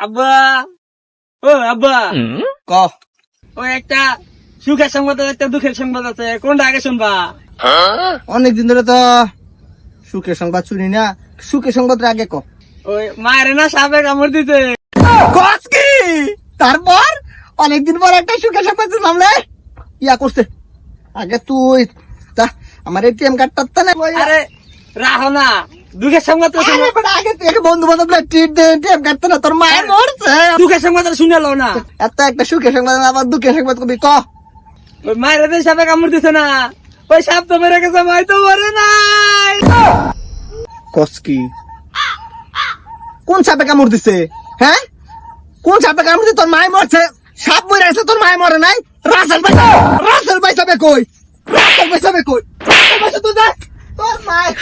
আব্বা, ও আব্বা, ক ওই একটা সুখের সংবাদ আছে, একটা দুঃখের সংবাদ আছে, কোনটা আগে শুনবা? অনেকদিন ধরে তো সুখের সংবাদ শুনি না, সুখের সংবাদ আগে ক। ওই মায়ের না সাপে কামড় দিতে। কস কি? তারপর অনেকদিন পর একটা সুখের সংবাদ শুনলাম রে। ইয়া করছে আগে তুই তা আমার এটিএম কার্ডটা না আরে রাহো না, দুঃখের সংবাদ তো শুনো। আগে তুই বন্ধু বান্ধব ট্রিট দে, এটিএম কার্ডটা না তোর মায়ের মরছে। দুঃখের সংবাদ শুনেলো না, এত একটা সুখের সংবাদ আবার দুঃখের সংবাদ কবি ক। ওই মায়ের সাপে কামড় দিছে না, ওই সাপ তো মেরে গেছে, মাই তো মরে নাই। কস কি? কোন সাপে কামড় দিছে? হ্যাঁ, কোন সাপে কামড় দিছে? তোর মায় মরছে, সাপ মরে আছে, তোর মায় মরে নাই। রাসেল ভাই, রাসেল ভাই সাপে কই? রাসেল ভাই সাপে কই? রাসেল ভাই তো দেখ তোর মায়